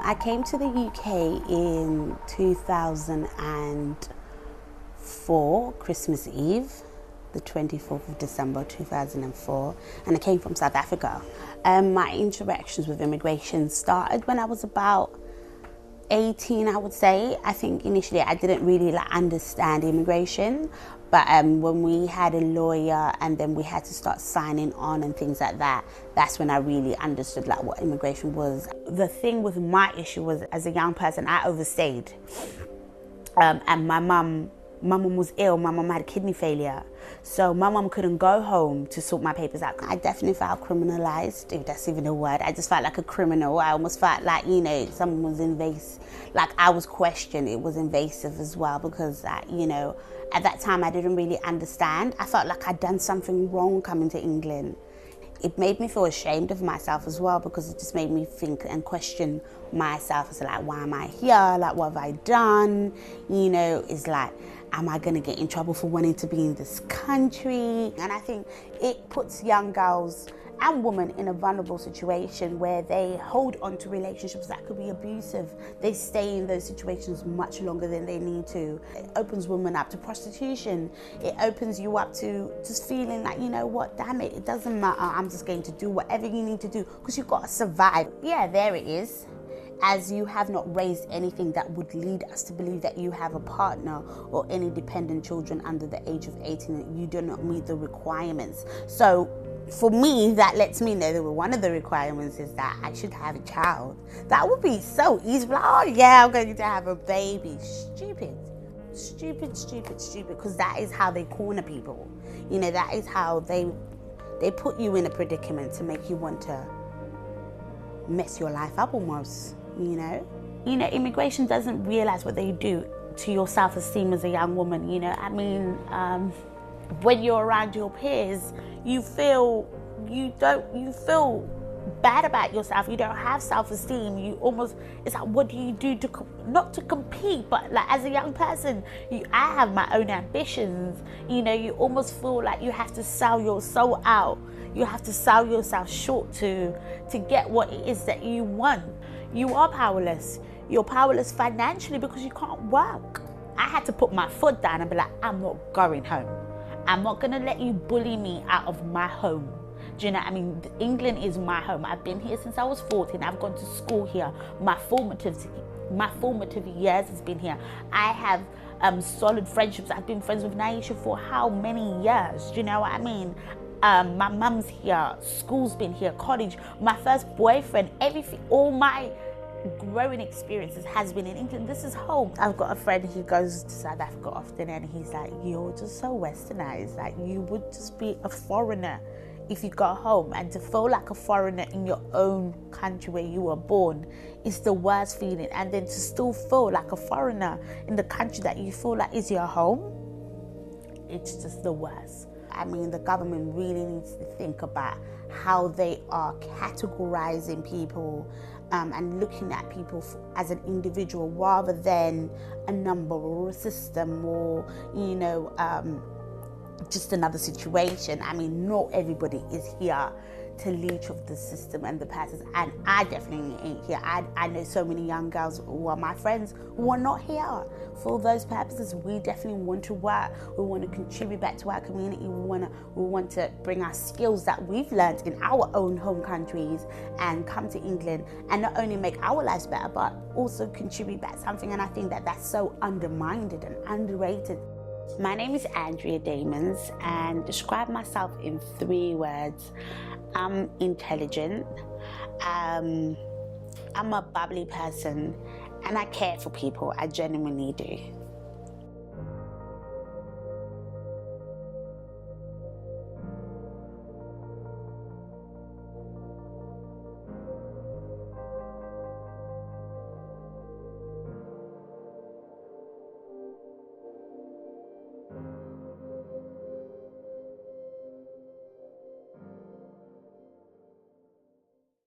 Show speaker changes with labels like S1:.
S1: I came to the UK in 2004, Christmas Eve, the 24th of December 2004, and I came from South Africa. My interactions with immigration started when I was about 18, I would say. I think initially I didn't really understand immigration, but when we had a lawyer and then we had to start signing on and things like that, that's when I really understood what immigration was. The thing with my issue was, as a young person, I overstayed, and my mum was ill. My mum had kidney failure, so my mum couldn't go home to sort my papers out. I definitely felt criminalized, if that's even a word. I just felt like a criminal. I almost felt like, someone was invasive, like I was questioned. It was invasive as well, because at that time I didn't really understand. I felt like I'd done something wrong coming to England. It made me feel ashamed of myself as well, because it just made me think and question myself as why am I here? What have I done? Am I going to get in trouble for wanting to be in this country? And I think it puts young girls and women in a vulnerable situation where they hold on to relationships that could be abusive. They stay in those situations much longer than they need to. It opens women up to prostitution. It opens you up to just feeling like, damn it doesn't matter. I'm just going to do whatever you need to do because you've got to survive. Yeah, there it is. As you have not raised anything that would lead us to believe that you have a partner or any dependent children under the age of 18, you do not meet the requirements. So for me, that lets me know that one of the requirements is that I should have a child. That would be so easy. Oh yeah, I'm going to have a baby. Stupid, because that is how they corner people. That is how they put you in a predicament to make you want to mess your life up almost. Immigration doesn't realize what they do to your self-esteem as a young woman. When you're around your peers, you feel bad about yourself. You don't have self-esteem. It's like, what do you do not to compete, but as a young person, I have my own ambitions. You almost feel like you have to sell your soul out. You have to sell yourself short to get what it is that you want. You are powerless. You're powerless financially because you can't work. I had to put my foot down and be like, I'm not going home. I'm not going to let you bully me out of my home. Do you know what I mean? England is my home. I've been here since I was 14. I've gone to school here. My formative years has been here. I have solid friendships. I've been friends with Naisha for how many years? Do you know what I mean? My mum's here, school's been here, college, my first boyfriend, everything, all my growing experiences has been in England. This is home. I've got a friend who goes to South Africa often, and he's like, you're just so westernized. You would just be a foreigner if you got home. And to feel like a foreigner in your own country where you were born is the worst feeling. And then to still feel like a foreigner in the country that you feel like is your home, it's just the worst. The government really needs to think about how they are categorizing people and looking at people as an individual rather than a number or a system or, just another situation. Not everybody is here to leech off the system and the passes, and I definitely ain't here. I know so many young girls who are my friends who are not here for those purposes. We definitely want to work. We want to contribute back to our community. We want to bring our skills that we've learned in our own home countries and come to England and not only make our lives better, but also contribute back something. And I think that that's so undermined and underrated. My name is Andrea Damons, and describe myself in 3 words. I'm intelligent, I'm a bubbly person, and I care for people. I genuinely do.